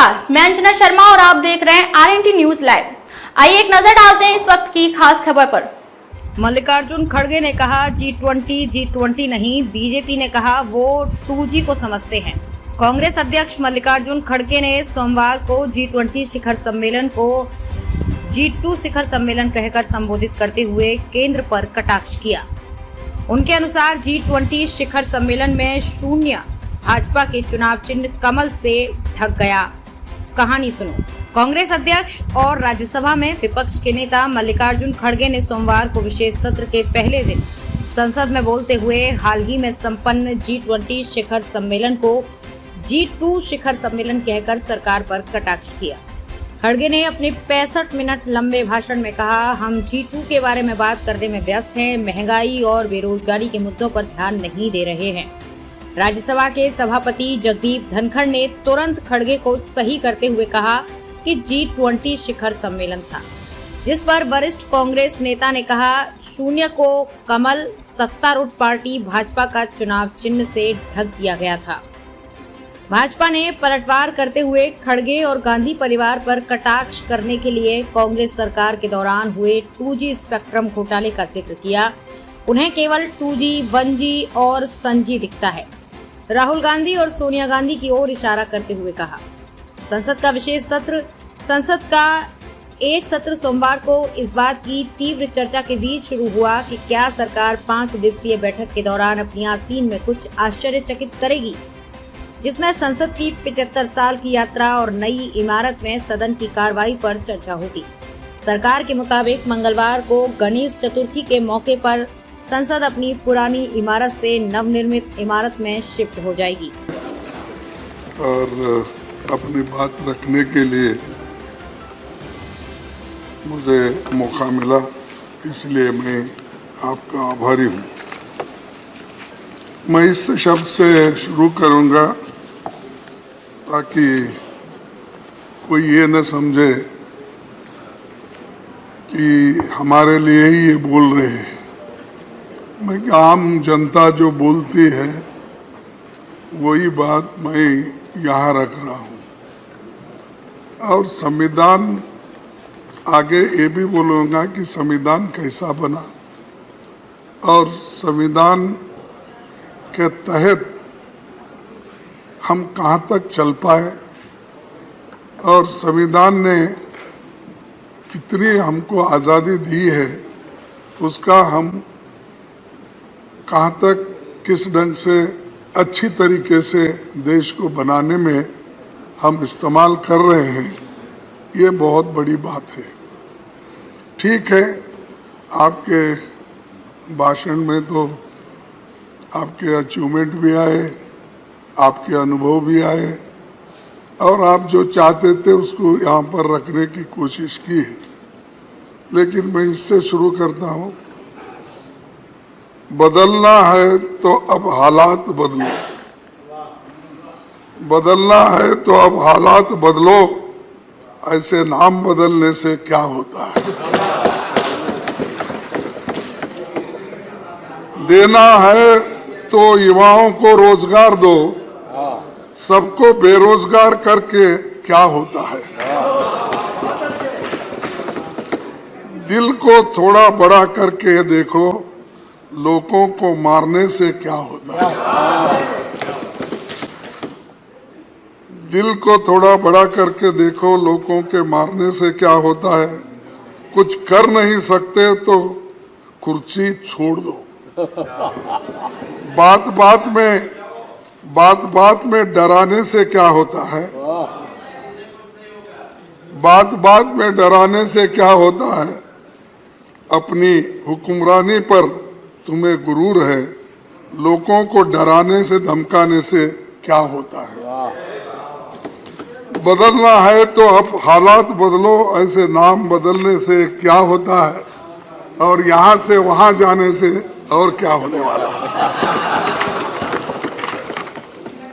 नमस्कार, मैं अंजना शर्मा और आप देख रहे हैं RNT न्यूज लाइव। आइए एक नजर डालते हैं इस वक्त की खास खबर पर। मल्लिकार्जुन खड़गे ने कहा G20 नहीं, बीजेपी ने कहा वो 2G को समझते हैं। कांग्रेस अध्यक्ष मल्लिकार्जुन खड़गे ने सोमवार को G20 शिखर सम्मेलन को G2 शिखर सम्मेलन कहकर संबोधित करते हुए केंद्र पर कटाक्ष किया। उनके अनुसार G20 शिखर सम्मेलन में शून्य भाजपा के चुनाव चिन्ह कमल से ढक गया। कहानी सुनो। कांग्रेस अध्यक्ष और राज्यसभा में विपक्ष के नेता मल्लिकार्जुन खड़गे ने सोमवार को विशेष सत्र के पहले दिन संसद में बोलते हुए हाल ही में संपन्न G20 शिखर सम्मेलन को G2 शिखर सम्मेलन कहकर सरकार पर कटाक्ष किया। खड़गे ने अपने 65 मिनट लंबे भाषण में कहा, हम G2 के बारे में बात करने में व्यस्त हैं, महंगाई और बेरोजगारी के मुद्दों पर ध्यान नहीं दे रहे हैं। राज्यसभा के सभापति जगदीप धनखड़ ने तुरंत खड़गे को सही करते हुए कहा कि G20 शिखर सम्मेलन था, जिस पर वरिष्ठ कांग्रेस नेता ने कहा, शून्य को कमल सत्तारूढ़ पार्टी भाजपा का चुनाव चिन्ह से ढक दिया गया था। भाजपा ने पलटवार करते हुए खड़गे और गांधी परिवार पर कटाक्ष करने के लिए कांग्रेस सरकार के दौरान हुए 2G स्पेक्ट्रम घोटाले का जिक्र किया। उन्हें केवल 2G, 1G और संजी दिखता है। राहुल गांधी और सोनिया गांधी की ओर इशारा करते हुए कहा। संसद का विशेष सत्र संसद का एक सत्र सोमवार को इस बात की तीव्र चर्चा के बीच शुरू हुआ कि क्या सरकार 5 दिवसीय बैठक के दौरान अपनी आस्तीन में कुछ आश्चर्यचकित करेगी, जिसमें संसद की 75 साल की यात्रा और नई इमारत में सदन की कार्रवाई पर चर्चा होगी। सरकार के मुताबिक मंगलवार को गणेश चतुर्थी के मौके पर संसद अपनी पुरानी इमारत से नवनिर्मित इमारत में शिफ्ट हो जाएगी। और अपनी बात रखने के लिए मुझे मौका मिला, इसलिए मैं आपका आभारी हूँ। मैं इस शब्द से शुरू करूँगा ताकि कोई ये न समझे कि हमारे लिए ही ये बोल रहे हैं। मैं आम जनता जो बोलती है वही बात मैं यहाँ रख रहा हूँ। और संविधान आगे ये भी बोलूँगा कि संविधान कैसा बना और संविधान के तहत हम कहाँ तक चल पाए और संविधान ने कितनी हमको आज़ादी दी है, उसका हम कहाँ तक किस ढंग से अच्छी तरीके से देश को बनाने में हम इस्तेमाल कर रहे हैं, ये बहुत बड़ी बात है। ठीक है, आपके भाषण में तो आपके अचीवमेंट भी आए, आपके अनुभव भी आए और आप जो चाहते थे उसको यहाँ पर रखने की कोशिश की है। लेकिन मैं इससे शुरू करता हूँ। बदलना है तो अब हालात बदलो, बदलना है तो अब हालात बदलो, ऐसे नाम बदलने से क्या होता है। देना है तो युवाओं को रोजगार दो, सबको बेरोजगार करके क्या होता है। दिल को थोड़ा बड़ा करके देखो, लोगों को मारने से क्या होता है। दिल को थोड़ा बड़ा करके देखो, लोगों के मारने से क्या होता है। कुछ कर नहीं सकते तो कुर्सी छोड़ दो। बात बात में डराने से क्या होता है। बात में डराने से क्या होता है। अपनी हुक्मरानी पर तुम्हें गुरूर है, लोगों को डराने से धमकाने से क्या होता है। बदलना है तो अब हालात बदलो, ऐसे नाम बदलने से क्या होता है और यहाँ से वहाँ जाने से और क्या होने वाला है।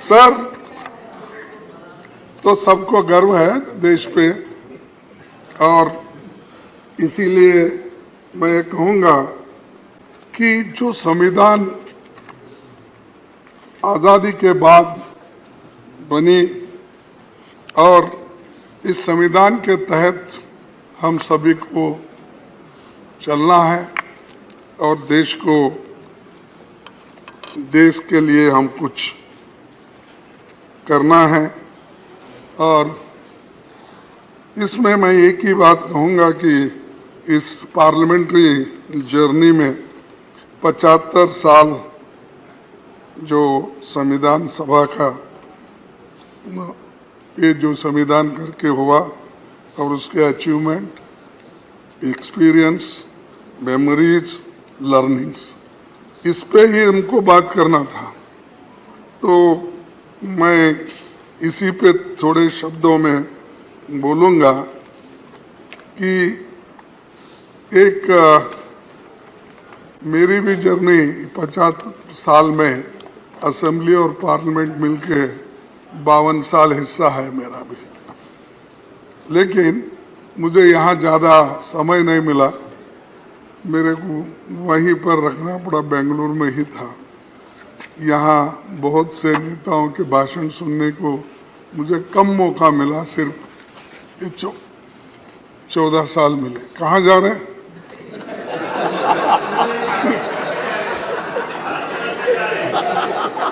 सर, तो सबको गर्व है देश पे और इसीलिए मैं कहूँगा कि जो संविधान आज़ादी के बाद बनी और इस संविधान के तहत हम सभी को चलना है और देश के लिए हम कुछ करना है। और इसमें मैं एक ही बात कहूँगा कि इस पार्लियामेंट्री जर्नी में 75 साल जो संविधान सभा का ये जो संविधान करके हुआ और उसके अचीवमेंट, एक्सपीरियंस, मेमोरीज, लर्निंग्स, इस पे ही हमको बात करना था। तो मैं इसी पे थोड़े शब्दों में बोलूँगा कि एक मेरी भी जर्नी 50 साल में असेंबली और पार्लियामेंट मिलके 52 साल हिस्सा है मेरा भी, लेकिन मुझे यहाँ ज़्यादा समय नहीं मिला, मेरे को वहीं पर रखना पड़ा, बेंगलुरु में ही था। यहाँ बहुत से नेताओं के भाषण सुनने को मुझे कम मौका मिला, सिर्फ ये 14 साल मिले। कहाँ जा रहे हैं?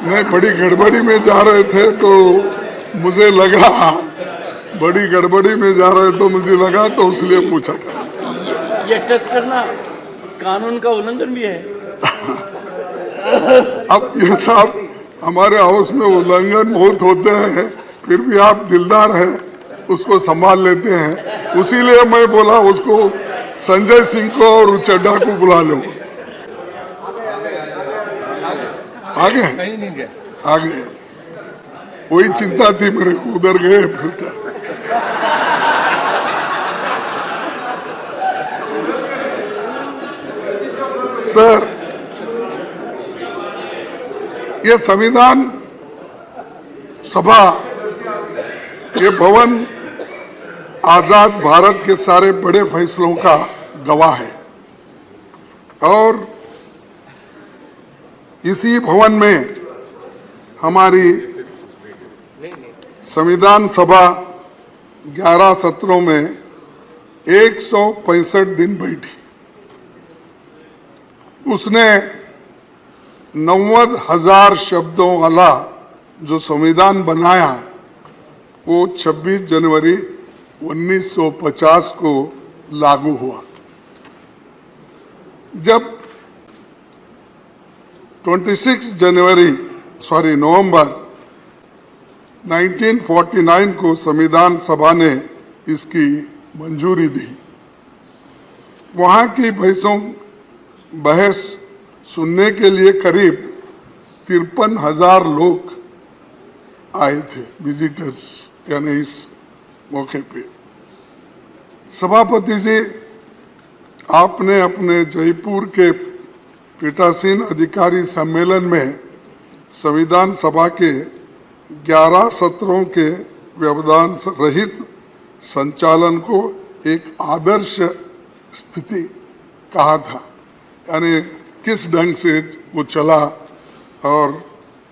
नहीं, बड़ी गड़बड़ी में जा रहे थे तो मुझे लगा, बड़ी गड़बड़ी में जा रहे तो मुझे लगा, तो इसलिए पूछा। ये टच करना कानून का उल्लंघन भी है। अब ये साहब हमारे हाउस में उल्लंघन बहुत होते हैं, फिर भी आप दिलदार हैं, उसको संभाल लेते हैं। उसीलिए मैं बोला उसको संजय सिंह को और चड्ढा को बुला लो। आगे वही चिंता थी मेरे को, उधर गए फिर क्या। सर, ये संविधान सभा, ये भवन आजाद भारत के सारे बड़े फैसलों का गवाह है और इसी भवन में हमारी संविधान सभा 11 सत्रों में 165 दिन बैठी। उसने 90,000 शब्दों वाला जो संविधान बनाया वो 26 जनवरी 1950 को लागू हुआ। जब 26 नवंबर 1949 को संविधान सभा ने इसकी मंजूरी दी। वहाँ की बहस सुनने के लिए करीब 53,000 लोग आए थे, विजिटर्स, यानी इस मौके पे। सभापति जी, आपने अपने जयपुर के पीठासीन अधिकारी सम्मेलन में संविधान सभा के 11 सत्रों के व्यवधान रहित संचालन को एक आदर्श स्थिति कहा था, यानी किस ढंग से वो चला और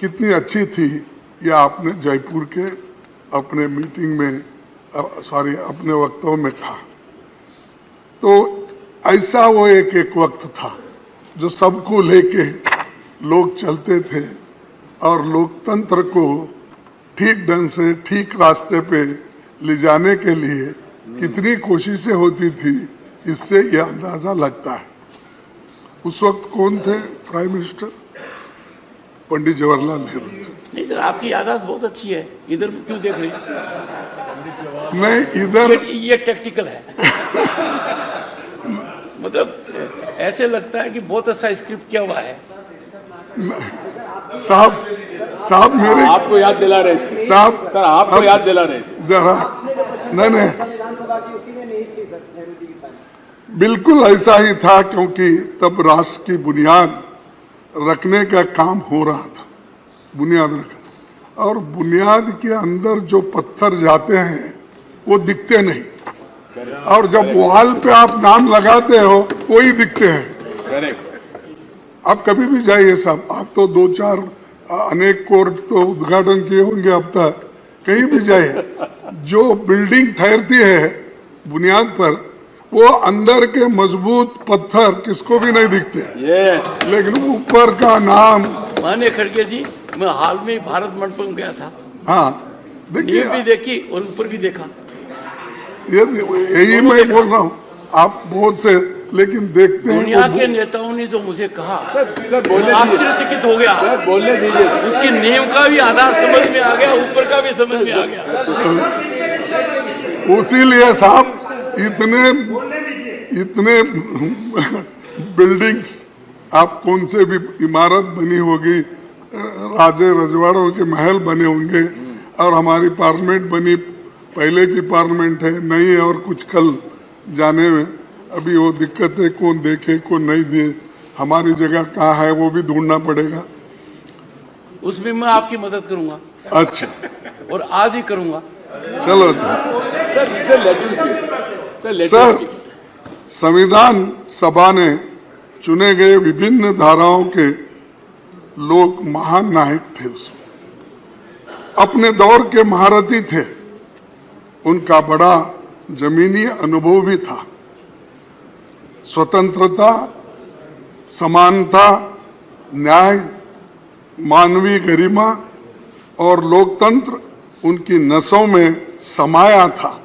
कितनी अच्छी थी, यह आपने जयपुर के अपने मीटिंग में अपने वक्तव्य में कहा। तो ऐसा वो एक वक्त था जो सबको लेके लोग चलते थे और लोकतंत्र को ठीक ढंग से ठीक रास्ते पे ले जाने के लिए कितनी कोशिशें होती थी, इससे ये अंदाजा लगता है। उस वक्त कौन थे प्राइम मिनिस्टर? पंडित जवाहरलाल नेहरू। नहीं सर, आपकी याददाश्त बहुत अच्छी है, इधर क्यों देख रही? नहीं, इधर ये टैक्टिकल है। मतलब ऐसे लगता है कि बहुत अच्छा स्क्रिप्ट किया हुआ है। साहब मेरे आपको याद दिला रहे थे साहब, सर, आपको याद दिला रहे थे जरा। नहीं, बिल्कुल ऐसा ही था, क्योंकि तब राष्ट्र की बुनियाद रखने का काम हो रहा था, बुनियाद रखना। और बुनियाद के अंदर जो पत्थर जाते हैं वो दिखते नहीं, और जब वॉल पे आप नाम लगाते हो वही दिखते हैं। आप कभी भी जाइए साहब, आप तो 2-4 अनेक कोर्ट तो उद्घाटन किए होंगे अब तक, कहीं भी जाइए जो बिल्डिंग ठहरती है बुनियाद पर, वो अंदर के मजबूत पत्थर किसको भी नहीं दिखते, लेकिन ऊपर का नाम। माने खड़गे जी, मैं हाल में भारत मंडपम गया था। हाँ देखिए, नींव भी देखी और ऊपर भी देखा। यही मैं बोल रहा हूँ, आप बहुत से लेकिन देखते हैं। दुनिया के नेताओं ने जो मुझे कहा, सर बोलने दीजिए, आश्चर्यचकित हो गया। सर बोलने दीजिए। उसकी नींव का भी आधार समझ में आ गया, ऊपर का भी समझ में आ गया। उसीलिए साहब इतने बिल्डिंग्स, आप कौन से भी इमारत बनी होगी, राजे रजवाड़ों के महल बने होंगे, और हमारी पार्लियामेंट बनी, पहले की पार्लियामेंट है, नई है, और कुछ कल जाने में अभी वो दिक्कत है, कौन देखे कौन नहीं दे, हमारी जगह कहाँ है वो भी ढूंढना पड़ेगा। उसमें मैं आपकी मदद करूंगा। अच्छा, और आज ही करूंगा। चलो सर, संविधान सभा ने चुने गए विभिन्न धाराओं के लोग महान नायक थे, उसमें अपने दौर के महारथी थे, उनका बड़ा जमीनी अनुभव भी था। स्वतंत्रता, समानता, न्याय, मानवीय गरिमा और लोकतंत्र उनकी नसों में समाया था,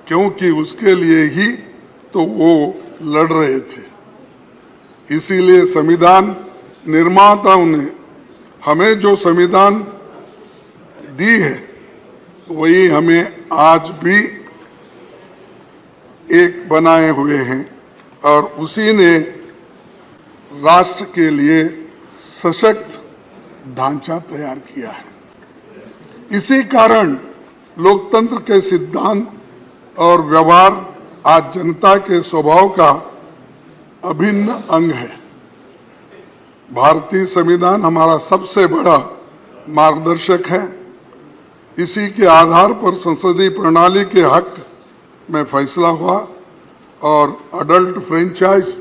क्योंकि उसके लिए ही तो वो लड़ रहे थे। इसीलिए संविधान निर्माताओं ने हमें जो संविधान दी है, वही हमें आज भी एक बनाए हुए हैं, और उसी ने राष्ट्र के लिए सशक्त ढांचा तैयार किया है। इसी कारण लोकतंत्र के सिद्धांत और व्यवहार आज जनता के स्वभाव का अभिन्न अंग है। भारतीय संविधान हमारा सबसे बड़ा मार्गदर्शक है। इसी के आधार पर संसदीय प्रणाली के हक में फैसला हुआ, और अडल्ट फ्रेंचाइज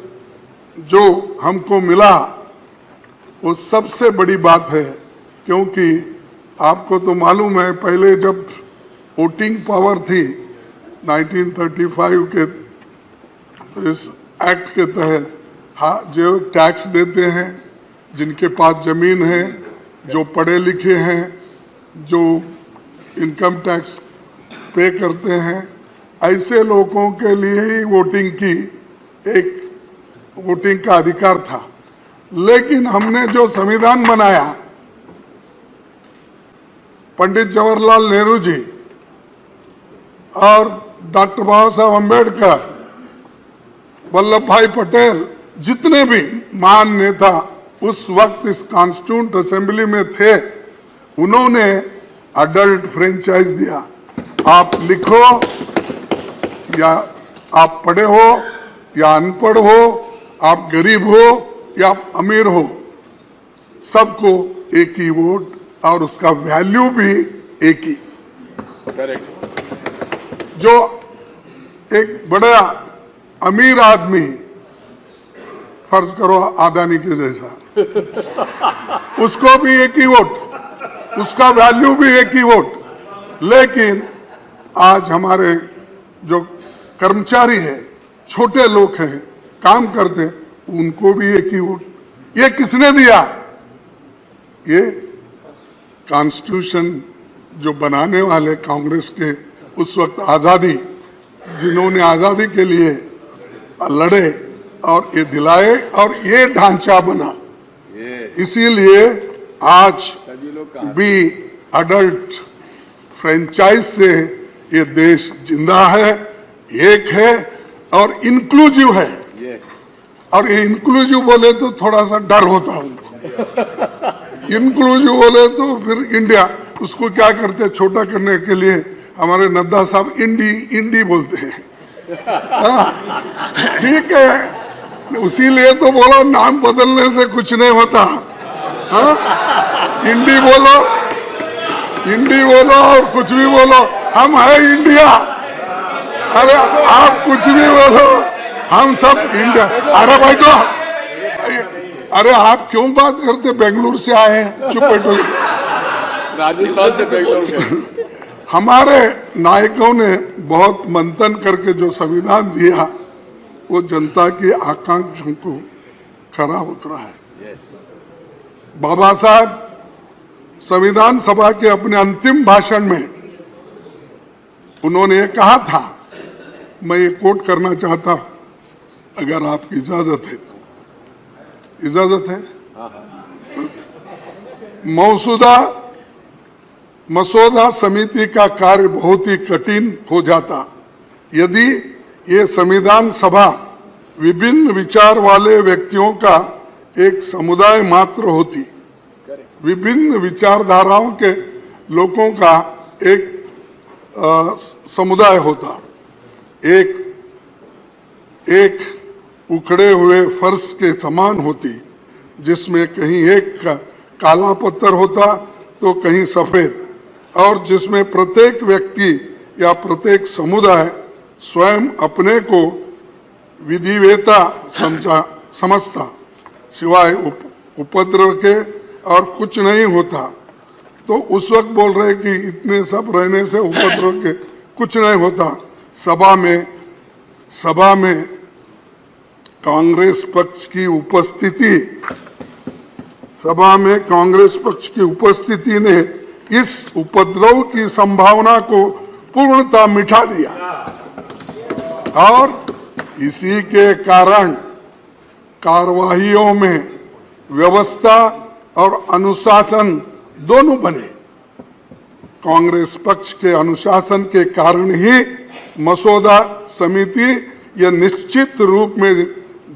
जो हमको मिला वो सबसे बड़ी बात है, क्योंकि आपको तो मालूम है, पहले जब वोटिंग पावर थी 1935 के, तो इस एक्ट के तहत जो टैक्स देते हैं, जिनके पास जमीन है, जो पढ़े लिखे हैं, जो इनकम टैक्स पे करते हैं, ऐसे लोगों के लिए ही वोटिंग का अधिकार था। लेकिन हमने जो संविधान बनाया, पंडित जवाहरलाल नेहरू जी और डॉक्टर बाबा साहब अम्बेडकर, वल्लभ भाई पटेल, जितने भी महान नेता उस वक्त इस कॉन्स्टिट्यूंट असेंबली में थे, उन्होंने अडल्ट फ्रेंचाइज दिया। आप लिखो या आप पढ़े हो या अनपढ़ हो, आप गरीब हो या आप अमीर हो, सबको एक ही वोट, और उसका वैल्यू भी एक ही। जो एक बड़ा अमीर आदमी, फर्ज करो अदानी के जैसा, उसको भी एक ही वोट, उसका वैल्यू भी एक ही वोट। लेकिन आज हमारे जो कर्मचारी है, छोटे लोग हैं, काम करते, उनको भी एक ही वोट। ये किसने दिया? ये कॉन्स्टिट्यूशन जो बनाने वाले कांग्रेस के उस वक्त आज़ादी, जिन्होंने आज़ादी के लिए लड़े और ये दिलाए, और ये ढांचा बना। इसीलिए आज भी अडल्ट फ्रेंचाइज से ये देश जिंदा है, एक है और इंक्लूसिव है। और ये इंक्लूसिव बोले तो थोड़ा सा डर होता है उनको। इंक्लूसिव बोले तो फिर इंडिया, उसको क्या करते हैं छोटा करने के लिए, हमारे नड्डा साहब इंडी बोलते हैं। ठीक है, उसीलिए तो बोलो नाम बदलने से कुछ नहीं होता। इंडी बोलो और कुछ भी बोलो, हम है इंडिया। अरे आप कुछ भी बोलो, हम सब इंडिया। अरे बैठो, अरे आप क्यों बात करते, बेंगलुरु से आए हैं, चुप बैठो। राजस्थान से बेंगलुरु हमारे नायकों ने बहुत मंथन करके जो संविधान दिया वो जनता की आकांक्षा को खरा उतरा है। बाबा साहब संविधान सभा के अपने अंतिम भाषण में उन्होंने ये कहा था, मैं ये कोट करना चाहता हूं, अगर आपकी इजाजत है तो। इजाजत है? मसौदा समिति का कार्य बहुत ही कठिन हो जाता यदि ये संविधान सभा विभिन्न विचार वाले व्यक्तियों का एक समुदाय मात्र होती, विभिन्न विचारधाराओं के लोगों का एक समुदाय होता, एक उखड़े हुए फर्श के समान होती, जिसमें कहीं एक काला पत्थर होता तो कहीं सफेद, और जिसमें प्रत्येक व्यक्ति या प्रत्येक समुदाय स्वयं अपने को विधिवेता समझता, सिवाय उपद्रव के और कुछ नहीं होता। तो उस वक्त बोल रहे कि इतने सब रहने से उपद्रव के कुछ नहीं होता। सभा में कांग्रेस पक्ष की उपस्थिति ने इस उपद्रव की संभावना को पूर्णतः मिटा दिया और इसी के कारण कार्यवाहियों में व्यवस्था और अनुशासन दोनों बने। कांग्रेस पक्ष के अनुशासन के कारण ही मसौदा समिति यह निश्चित रूप में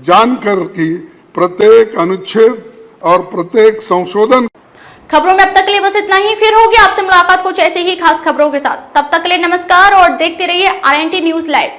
जानकर कि प्रत्येक अनुच्छेद और प्रत्येक संशोधन। खबरों में अब तक के लिए बस इतना ही। फिर होगी आपसे मुलाकात कुछ ऐसे ही खास खबरों के साथ। तब तक के लिए नमस्कार और देखते रहिए RNT न्यूज लाइव।